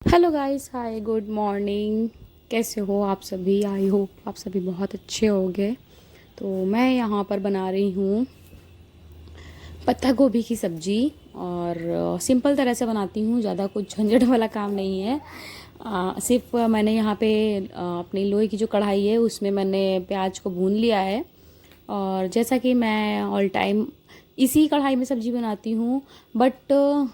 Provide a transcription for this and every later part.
Hello guys, हाय, good morning. कैसे हो आप सभी? आई होप आप सभी बहुत अच्छे होंगे। तो मैं यहाँ पर बना रही हूँ पत्ता गोभी की सब्ज़ी और सिंपल तरह से बनाती हूँ, ज़्यादा कुछ झंझट वाला काम नहीं है। सिर्फ मैंने यहाँ पे अपनी लोहे की जो कढ़ाई है उसमें मैंने प्याज को भून लिया है। और जैसा कि मैं ऑल टाइम इसी कढ़ाई में सब्ज़ी बनाती हूँ, बट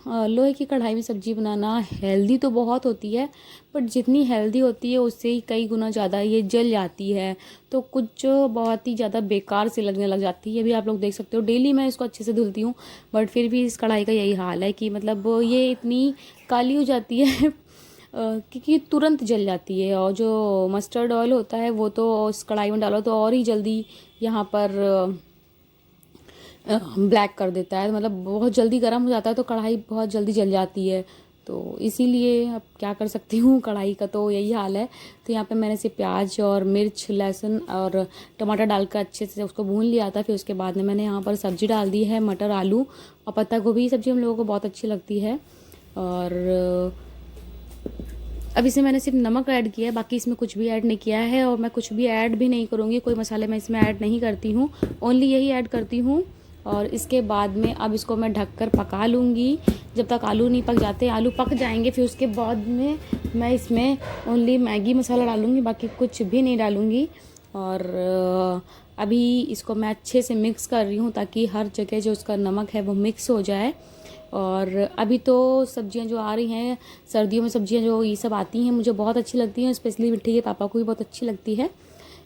लोहे की कढ़ाई में सब्ज़ी बनाना हेल्दी तो बहुत होती है, बट जितनी हेल्दी होती है उससे ही कई गुना ज़्यादा ये जल जाती है। तो कुछ बहुत ही ज़्यादा बेकार सी लगने लग जाती है। अभी आप लोग देख सकते हो, डेली मैं इसको अच्छे से धुलती हूँ, बट फिर भी इस कढ़ाई का यही हाल है कि मतलब ये इतनी काली हो जाती है क्योंकि तुरंत जल जाती है। और जो मस्टर्ड ऑयल होता है वो तो उस कढ़ाई में डालो तो और ही जल्दी यहाँ पर ब्लैक कर देता है, मतलब बहुत जल्दी गर्म हो जाता है, तो कढ़ाई बहुत जल्दी जल जाती है। तो इसीलिए अब क्या कर सकती हूँ, कढ़ाई का तो यही हाल है। तो यहाँ पे मैंने से प्याज और मिर्च, लहसुन और टमाटर डालकर अच्छे से उसको भून लिया था। फिर उसके बाद में मैंने यहाँ पर सब्ज़ी डाल दी है, मटर, आलू और पत्ता गोभी। सब्ज़ी हम लोगों को बहुत अच्छी लगती है। और अब इसमें मैंने सिर्फ नमक ऐड किया है, बाकी इसमें कुछ भी ऐड नहीं किया है और मैं कुछ भी ऐड भी नहीं करूँगी। कोई मसाले मैं इसमें ऐड नहीं करती हूँ, ओनली यही ऐड करती हूँ। और इसके बाद में अब इसको मैं ढककर पका लूँगी जब तक आलू नहीं पक जाते। आलू पक जाएंगे फिर उसके बाद में मैं इसमें ओनली मैगी मसाला डालूँगी, बाकी कुछ भी नहीं डालूँगी। और अभी इसको मैं अच्छे से मिक्स कर रही हूँ ताकि हर जगह जो उसका नमक है वो मिक्स हो जाए। और अभी तो सब्जियां जो आ रही हैं, सर्दियों में सब्जियां जो ये सब आती हैं मुझे बहुत अच्छी लगती हैं, स्पेशली मिट्टी के पापा को भी बहुत अच्छी लगती है।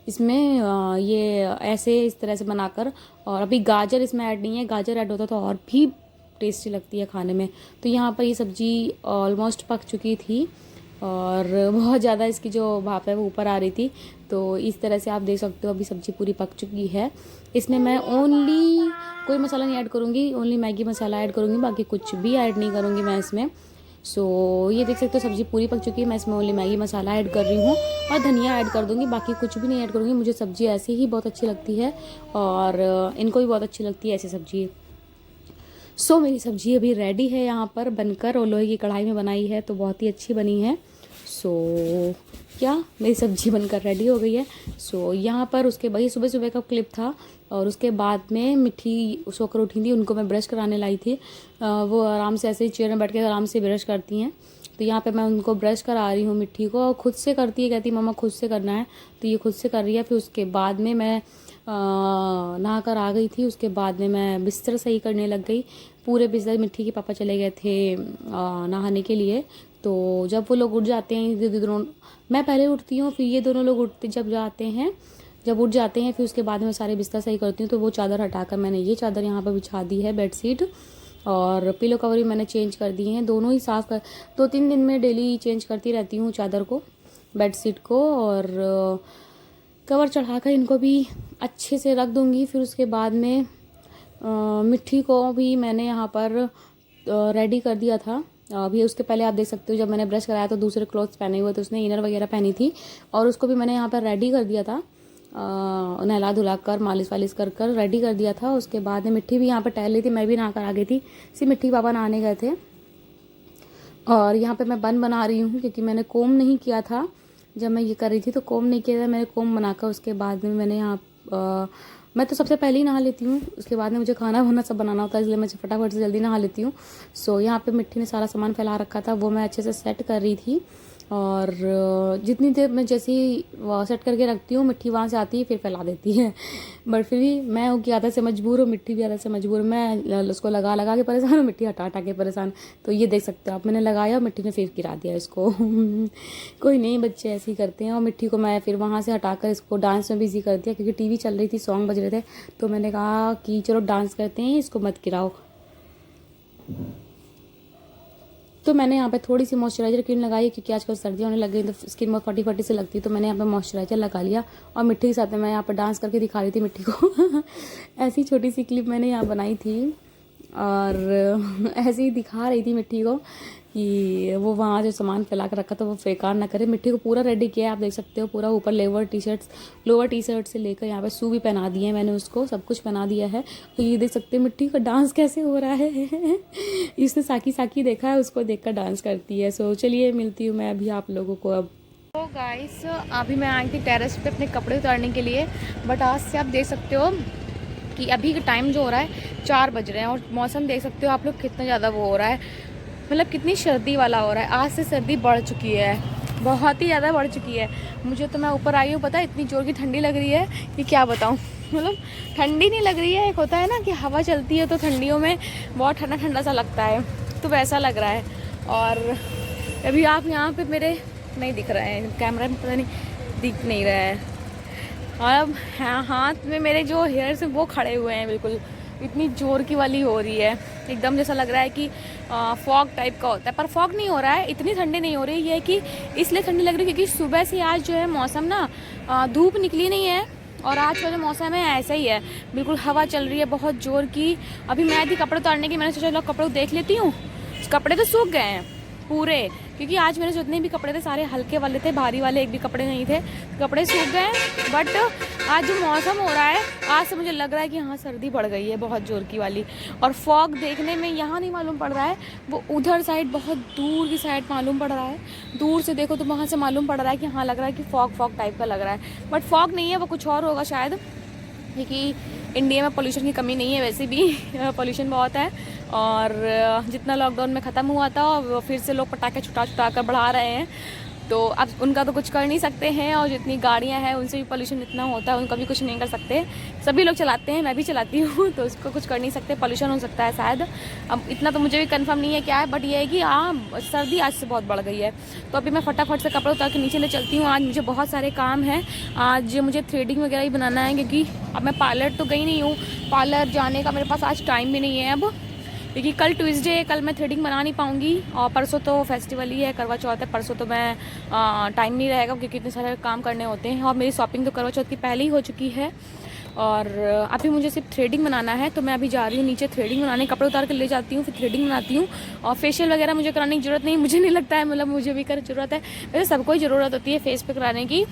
इसमें ये ऐसे इस तरह से बनाकर। और अभी गाजर इसमें ऐड नहीं है, गाजर ऐड होता तो और भी टेस्टी लगती है खाने में। तो यहाँ पर ये सब्ज़ी ऑलमोस्ट पक चुकी थी और बहुत ज़्यादा इसकी जो भाप है वो ऊपर आ रही थी। तो इस तरह से आप देख सकते हो अभी सब्ज़ी पूरी पक चुकी है। इसमें मैं ओनली कोई मसाला नहीं ऐड करूँगी, ओनली मैगी मसाला ऐड करूँगी, बाकी कुछ भी ऐड नहीं करूँगी मैं इसमें। ये देख सकते हो सब्ज़ी पूरी पक चुकी है। मैं इसमें ओनली मैगी मसाला ऐड कर रही हूँ और धनिया ऐड कर दूँगी, बाकी कुछ भी नहीं ऐड करूँगी। मुझे सब्ज़ी ऐसे ही बहुत अच्छी लगती है और इनको भी बहुत अच्छी लगती है ऐसी सब्ज़ी। मेरी सब्ज़ी अभी रेडी है यहाँ पर बनकर, और लोहे की कढ़ाई में बनाई है तो बहुत ही अच्छी बनी है। क्या मेरी सब्ज़ी बनकर रेडी हो गई है। यहाँ पर उसके वही सुबह सुबह का क्लिप था। और उसके बाद में मिट्टी सोकर उठी थी, उनको मैं ब्रश कराने लाई थी। वो आराम से ऐसे ही चेयर में बैठ के आराम से ब्रश करती हैं। तो यहाँ पे मैं उनको ब्रश करा रही हूँ मिट्टी को, और खुद से करती है, कहती मम्मा खुद से करना है, तो ये खुद से कर रही है। फिर उसके बाद में मैं नहा कर आ गई थी। उसके बाद में मैं बिस्तर सही करने लग गई। पूरे बिस्तर मिट्टी के पापा चले गए थे नहाने के लिए। तो जब वो लोग उठ जाते हैं, ये दोनों, मैं पहले उठती हूँ फिर ये दोनों लोग उठते जब उठ जाते हैं फिर उसके बाद में सारे बिस्तर सही करती हूँ। तो वो चादर हटाकर मैंने ये चादर यहाँ पर बिछा दी है, बेडशीट। और पिलो कवर भी मैंने चेंज कर दिए हैं, दोनों ही साफ़ कर, 2-3 दिन में डेली चेंज करती रहती हूँ चादर को, बेडशीट को। और कवर चढ़ाकर इनको भी अच्छे से रख दूँगी। फिर उसके बाद में मिट्टी को भी मैंने यहाँ पर रेडी कर दिया था। अभी उसके पहले आप देख सकते हो जब मैंने ब्रश कराया तो दूसरे क्लॉथ्स पहने हुए थे, उसने इनर वगैरह पहनी थी, और उसको भी मैंने यहाँ पर रेडी कर दिया था। नहला धुला कर मालिश वालिश कर कर रेडी कर दिया था। उसके बाद में मिट्टी भी यहाँ पर टहल रही थी, मैं भी नहा कर आ गई थी। सिर्फ मिट्टी पापा नहाने गए थे। और यहाँ पे मैं बन बना रही हूँ क्योंकि मैंने कोम नहीं किया था जब मैं ये कर रही थी, तो कोम नहीं किया था मैंने। कोम बनाकर उसके बाद में मैंने यहाँ मैं तो सबसे पहले ही नहा लेती हूँ, उसके बाद में मुझे खाना वाना सब बनाना होता है, इसलिए मैं फटाफट से जल्दी नहा लेती हूँ। यहाँ पे मिट्टी ने सारा सामान फैला रखा था, वो मैं अच्छे से सेट कर रही थी। और जितनी देर मैं जैसे ही सेट करके रखती हूँ, मिट्टी वहाँ से आती है फिर फैला देती है। बट फिर भी मैं हूँ कि आदत से मजबूर हूँ, मिट्टी भी आदत से मजबूर हूँ। मैं उसको लगा लगा के परेशान हूँ, मिट्टी हटा हटा के परेशान। तो ये देख सकते हो आप, मैंने लगाया और मिट्टी ने फिर गिरा दिया इसको। कोई नहीं, बच्चे ऐसे ही करते हैं। और मिट्टी को मैं फिर वहाँ से हटाकर इसको डांस में बिजी कर दिया, क्योंकि टीवी चल रही थी, सॉन्ग बज रहे थे, तो मैंने कहा कि चलो डांस करते हैं, इसको मत गिराओ। तो मैंने यहाँ पे थोड़ी सी मॉइस्चराइजर क्रीम लगाई, क्योंकि आजकल सर्दियाँ होने लग गई तो स्किन बहुत फटी फटी से लगती है। तो मैंने यहाँ पे मॉइस्चराइजर लगा लिया और मिट्टी के साथ में मैं यहाँ पे डांस करके दिखा रही थी मिट्टी को। ऐसी छोटी सी क्लिप मैंने यहाँ बनाई थी और ऐसे ही दिखा रही थी मिट्टी को कि वो वहाँ जो सामान फैला कर रखा था वो बेकार ना करे। मिट्टी को पूरा रेडी किया है, आप देख सकते हो, पूरा ऊपर लोअर टी शर्ट से लेकर यहाँ पे शू भी पहना दिए हैं मैंने उसको, सब कुछ पहना दिया है। तो ये देख सकते हैं मिट्टी का डांस कैसे हो रहा है। इसने साकी साकी देखा है, उसको देख कर डांस करती है। सो चलिए मिलती हूँ मैं अभी आप लोगों को अब। तो गाइस अभी मैं आई थी टेरेस पे अपने कपड़े उतारने के लिए, बट आज से आप देख सकते हो कि अभी का टाइम जो हो रहा है 4 बज रहे हैं और मौसम देख सकते हो आप लोग कितना ज़्यादा वो हो रहा है, मतलब कितनी सर्दी वाला हो रहा है। आज से सर्दी बढ़ चुकी है, बहुत ही ज़्यादा बढ़ चुकी है। मुझे तो मैं ऊपर आई हूँ, पता है इतनी ज़ोर की ठंडी लग रही है कि क्या बताऊँ। मतलब ठंडी नहीं लग रही है, एक होता है ना कि हवा चलती है तो ठंडियों में बहुत ठंडा ठंडा सा लगता है, तो वैसा लग रहा है। और अभी आप यहाँ पे मेरे नहीं दिख रहे हैं, कैमरा में पता नहीं दिख नहीं रहा है। और अब हाथ में मेरे जो हेयर्स हैं वो खड़े हुए हैं, बिल्कुल इतनी जोर की वाली हो रही है, एकदम जैसा लग रहा है कि फॉग टाइप का होता है, पर फॉग नहीं हो रहा है, इतनी ठंडी नहीं हो रही। ये है कि इसलिए ठंडी लग रही है क्योंकि सुबह से आज जो है मौसम ना धूप निकली नहीं है और आज का जो मौसम है ऐसा ही है, बिल्कुल हवा चल रही है बहुत जोर की। अभी मैं थी कपड़े उतारने की, मैंने सोचा चलो कपड़े देख लेती हूँ। कपड़े तो सूख गए हैं पूरे, क्योंकि आज मेरे जितने भी कपड़े थे सारे हल्के वाले थे, भारी वाले एक भी कपड़े नहीं थे, कपड़े सूख गए। बट आज जो मौसम हो रहा है, आज से मुझे लग रहा है कि हाँ सर्दी बढ़ गई है बहुत जोर की वाली। और फॉग देखने में यहाँ नहीं मालूम पड़ रहा है, वो उधर साइड बहुत दूर की साइड मालूम पड़ रहा है। दूर से देखो तो वहाँ से मालूम पड़ रहा है कि हाँ लग रहा है कि फॉग टाइप का लग रहा है, बट फॉग नहीं है, वो कुछ और होगा शायद, क्योंकि इंडिया में पोल्यूशन की कमी नहीं है, वैसे भी पोल्यूशन बहुत है। और जितना लॉकडाउन में ख़त्म हुआ था फिर से लोग पटाखे छुटा कर बढ़ा रहे हैं, तो अब उनका तो कुछ कर नहीं सकते हैं। और जितनी गाड़ियां हैं उनसे भी पोल्यूशन इतना होता है, उनका भी कुछ नहीं कर सकते। सभी लोग चलाते हैं, मैं भी चलाती हूँ, तो उसको कुछ कर नहीं सकते, पोल्यूशन हो सकता है शायद। अब इतना तो मुझे भी कंफर्म नहीं है क्या है, बट ये है कि हाँ सर्दी आज से बहुत बढ़ गई है। तो अभी मैं फटाफट से कपड़े उतार के नीचे ले चलती हूँ। आज मुझे बहुत सारे काम हैं, आज मुझे थ्रेडिंग वगैरह ही बनाना है, क्योंकि अब मैं पार्लर तो गई नहीं हूँ, पार्लर जाने का मेरे पास आज टाइम भी नहीं है अब, क्योंकि कल ट्यूसडे है, कल मैं थ्रेडिंग बना नहीं पाऊँगी। और परसों तो फेस्टिवल ही है, करवा चौथ है, परसों तो मैं टाइम नहीं रहेगा क्योंकि इतने सारे काम करने होते हैं। और मेरी शॉपिंग तो करवा चौथ की पहले ही हो चुकी है, और अभी मुझे सिर्फ थ्रेडिंग बनाना है। तो मैं अभी जा रही हूँ नीचे थ्रेडिंग बनाने, कपड़े उतार कर ले जाती हूँ, फिर थ्रेडिंग बनाती हूँ। और फेशियल वगैरह मुझे कराने की ज़रूरत नहीं, मुझे नहीं लगता है, मतलब मुझे भी कर ज़रूरत है, वैसे सबको ही ज़रूरत होती है फेस पे कराने की,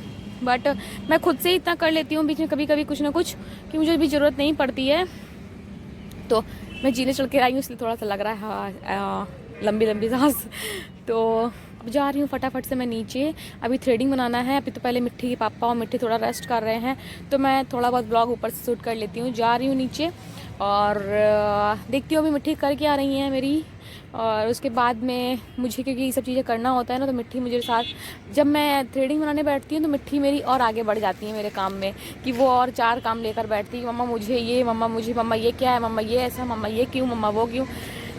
बट मैं खुद से ही इतना कर लेती हूँ बीच में कभी कभी कुछ ना कुछ, कि मुझे भी ज़रूरत नहीं पड़ती है। तो मैं जीने चढ़ के आई हूँ इसलिए थोड़ा सा लग रहा है हाँ लंबी लंबी सांस। तो अब जा रही हूँ फटाफट से मैं नीचे, अभी थ्रेडिंग बनाना है। अभी तो पहले मिट्टी के पापा और मिट्टी थोड़ा रेस्ट कर रहे हैं, तो मैं थोड़ा बहुत ब्लॉग ऊपर से शूट कर लेती हूँ। जा रही हूँ नीचे और देखती हूँ अभी मिट्टी कर क्या रही हैं मेरी। और उसके बाद में मुझे, क्योंकि ये सब चीज़ें करना होता है ना, तो मिट्टी मुझे साथ, जब मैं थ्रेडिंग बनाने बैठती हूँ तो मिट्टी मेरी और आगे बढ़ जाती है मेरे काम में, कि वो और 4 काम लेकर बैठती है, मम्मा मुझे ये, मम्मा मुझे, मम्मा ये क्या है, मम्मा ये ऐसा, मम्मा ये क्यों, मम्मा वो क्यों।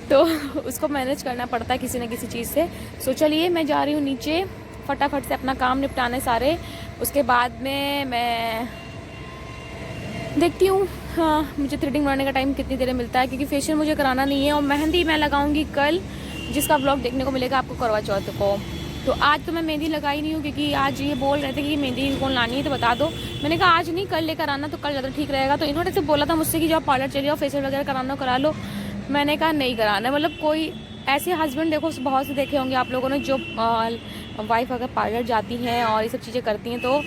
तो उसको मैनेज करना पड़ता है किसी न किसी चीज़ से। सो चलिए मैं जा रही हूँ नीचे फटाफट से अपना काम निपटाने सारे, उसके बाद में मैं देखती हूँ हाँ मुझे थ्रेडिंग बनाने का टाइम कितनी देर में मिलता है, क्योंकि फेशियल मुझे कराना नहीं है। और मेहंदी मैं लगाऊंगी कल, जिसका ब्लॉग देखने को मिलेगा आपको करवा चौथ को। तो आज तो मैं मेहंदी लगाई नहीं हूँ, क्योंकि आज ये बोल रहे थे कि मेहंदी कौन लानी है तो बता दो। मैंने कहा आज नहीं कल लेकर आना, तो कल ज़्यादा ठीक रहेगा। तो इन्होंने से बोला था मुझसे कि जब पार्लर चले जाओ फेशियल वगैरह कराना करा लो, मैंने कहा नहीं कराना। मतलब कोई ऐसे हस्बैंड देखो बहुत से देखे होंगे आप लोगों ने, जो वाइफ अगर पार्लर जाती हैं और ये सब चीज़ें करती हैं तो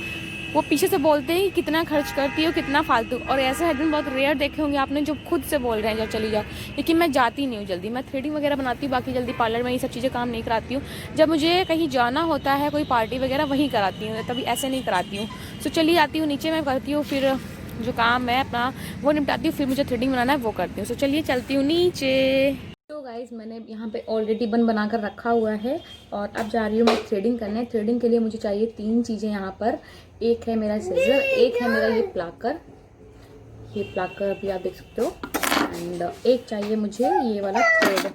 वो पीछे से बोलते हैं कितना खर्च करती हो, कितना फालतू। और ऐसे हस्बैंड बहुत रेयर देखे होंगे आपने जो खुद से बोल रहे हैं जब चली जाओ। लेकिन मैं जाती नहीं हूँ जल्दी, मैं थ्रेडिंग वगैरह बनाती हूँ, बाकी जल्दी पार्लर में ये सब चीज़ें काम नहीं कराती हूँ। जब मुझे कहीं जाना होता है कोई पार्टी वगैरह वहीं कराती हूँ, तभी ऐसे नहीं कराती हूँ। तो चली जाती हूँ नीचे, मैं करती हूँ, फिर जो काम है अपना वो निपटाती हूँ, फिर मुझे थ्रेडिंग बनाना है वो करती हूँ। तो चलिए चलती हूँ नीचे। तो गाइज़ मैंने यहाँ पे ऑलरेडी बन बना कर रखा हुआ है और अब जा रही हूँ मैं थ्रेडिंग करने। थ्रेडिंग के लिए मुझे चाहिए 3 चीज़ें यहाँ पर। एक है मेरा सीजर, एक है मेरा ये प्लाकर अभी आप देख सकते हो, एंड एक चाहिए मुझे ये वाला थ्रेड।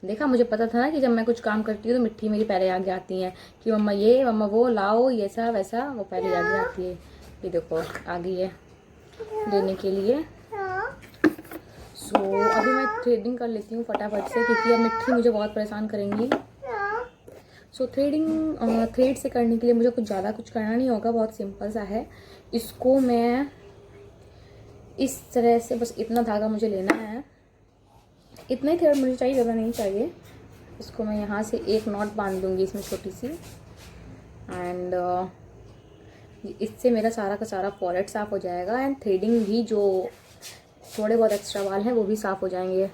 देखा, मुझे पता था ना कि जब मैं कुछ काम करती हूँ तो मिट्टी मेरी पहले आगे आती हैं कि मम्मा ये, मम्मा वो लाओ, ये सा वैसा, वो पहले आगे आती है। ये देखो आ गई है लेने के लिए। सो अभी मैं थ्रेडिंग कर लेती हूँ फटाफट से, क्योंकि अब मिट्टी मुझे बहुत परेशान करेंगी। सो थ्रेड से करने के लिए मुझे कुछ ज़्यादा कुछ करना नहीं होगा, बहुत सिंपल सा है। इसको मैं इस तरह से बस इतना धागा मुझे लेना है, इतना ही थ्रेड मुझे चाहिए, ज़्यादा नहीं चाहिए। इसको मैं यहाँ से एक नॉट बांध दूँगी इसमें छोटी सी, एंड इससे मेरा सारा का सारा फॉरहेड साफ़ हो जाएगा, एंड थ्रेडिंग भी जो थोड़े बहुत एक्स्ट्रा बाल हैं वो भी साफ़ हो जाएंगे।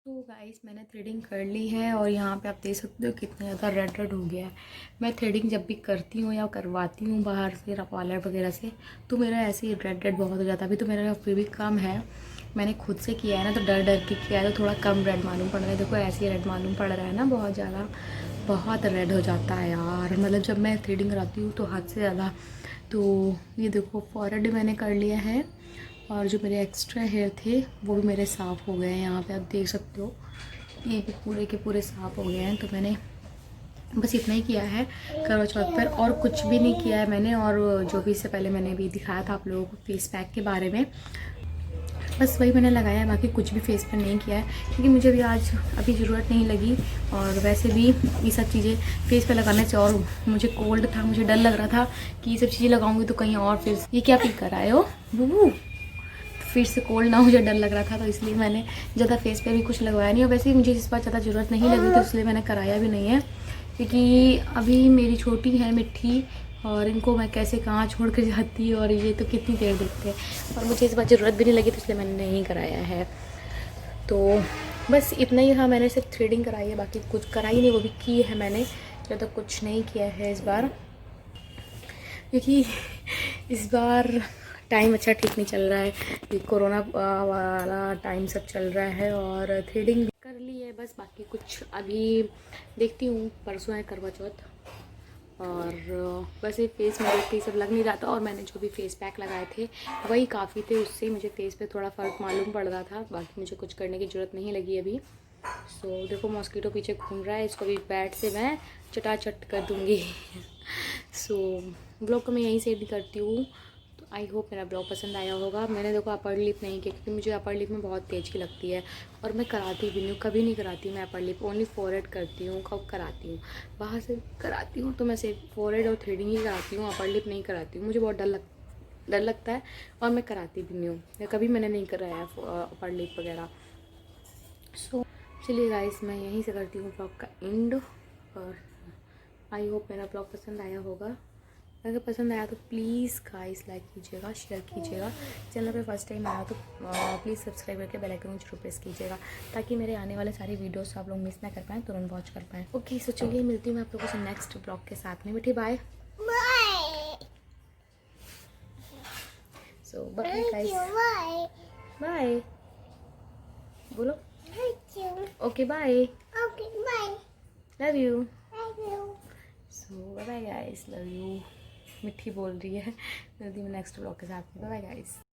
तो गाइस मैंने थ्रेडिंग कर ली है और यहाँ पे आप देख सकते हो कितना ज़्यादा रेड रेड हो गया है। मैं थ्रेडिंग जब भी करती हूँ या करवाती हूँ बाहर से पार्लर वगैरह से तो मेरा ऐसे ही रेड रेड बहुत हो जाता है। अभी तो मेरा फिर भी कम है, मैंने खुद से किया है ना तो डर डर के किया है तो थोड़ा कम रेड मालूम पड़ रहा है। देखो ऐसे ही रेड मालूम पड़ रहा है ना, बहुत ज़्यादा बहुत रेड हो जाता है यार, मतलब जब मैं थ्रेडिंग कराती हूँ तो हद से ज़्यादा। तो ये देखो फॉरहेड मैंने कर लिया है और जो मेरे एक्स्ट्रा हेयर थे वो भी मेरे साफ़ हो गए हैं। यहाँ पे आप देख सकते हो ये भी पूरे के पूरे साफ़ हो गए हैं। तो मैंने बस इतना ही किया है करवा चौथ पर, और कुछ भी नहीं किया है मैंने। और जो भी इससे पहले मैंने भी दिखाया था आप लोगों को फेस पैक के बारे में, बस वही मैंने लगाया है, बाकी कुछ भी फेस पर नहीं किया है क्योंकि मुझे भी आज अभी ज़रूरत नहीं लगी। और वैसे भी ये सब चीज़ें फेस पे लगाने से, और मुझे कोल्ड था, मुझे डर लग रहा था कि ये सब चीज़ें लगाऊंगी तो कहीं और फिर ये क्या पी कर आए हो बूबू, फिर से कोल्ड ना, मुझे डर लग रहा था तो इसलिए मैंने ज़्यादा फेस पे भी कुछ लगवाया नहीं। और वैसे ही मुझे इस बार ज़्यादा ज़रूरत नहीं लगी तो इसलिए मैंने कराया भी नहीं है, क्योंकि अभी मेरी छोटी है मिट्टी और इनको मैं कैसे कहाँ छोड़ कर जाती, और ये तो कितनी देर देखते हैं, और मुझे इस बार ज़रूरत भी नहीं लगी तो इसलिए मैंने नहीं कराया है। तो बस इतना ही था, मैंने सिर्फ थ्रेडिंग कराई है, बाकी कुछ कराई नहीं, वो भी की है मैंने, ज़्यादा कुछ नहीं किया है इस बार, क्योंकि इस बार टाइम अच्छा ठीक नहीं चल रहा है, ये कोरोना वाला टाइम सब चल रहा है। और थ्रेडिंग भी कर ली है बस, बाकी कुछ अभी देखती हूँ, परसों है करवा चौथ। और वैसे फेस में सब लग नहीं रहा था, और मैंने जो भी फेस पैक लगाए थे वही काफ़ी थे, उससे मुझे फेस पे थोड़ा फ़र्क मालूम पड़ रहा था, बाकी मुझे कुछ करने की ज़रूरत नहीं लगी अभी। सो देखो मॉस्किटो पीछे घूम रहा है, इसको भी बैट से मैं चटाचट कर दूँगी। सो ब्लॉग को मैं यहीं से एडिट करती हूँ। तो आई होप मेरा ब्लॉग पसंद आया होगा। मैंने देखो अपर लिप नहीं किया क्योंकि मुझे अपर लिप में बहुत तेज की लगती है, और मैं कराती भी नहीं हूँ, कभी नहीं कराती मैं अपर लिप, ओनली फॉरहेड करती हूँ, कब कराती हूँ बाहर से कराती हूँ तो मैं सिर्फ फॉरहेड और थ्रेडिंग ही कराती हूँ, अपर लिप नहीं कराती हूँ, मुझे बहुत डर लगता है और मैं कराती भी नहीं हूँ, कभी मैंने नहीं कराया अपर लिप वगैरह। सो चलिए गाइस मैं यहीं से करती हूँ ब्लॉग का एंड, और आई होप मेरा ब्लॉग पसंद आया होगा। अगर पसंद आया तो प्लीज़ गाइस लाइक कीजिएगा, शेयर कीजिएगा। चैनल पे फर्स्ट टाइम आया तो प्लीज़ सब्सक्राइब करके बेल आइकन जरूर प्रेस कीजिएगा, ताकि मेरे आने वाले सारे वीडियोस आप लोग मिस ना कर पाएँ, तुरंत वॉच कर पाएँ। ओके, सो चलिए मिलती हूँ मैं आप लोगों से नेक्स्ट ब्लॉग के साथ में। बेटे bye so bye guys, bye बोलो। Okay bye, love you. So bye guys, love you. Mithi बोल रही है। मिलती हूँ नेक्स्ट ब्लॉग के साथ में। Bye guys.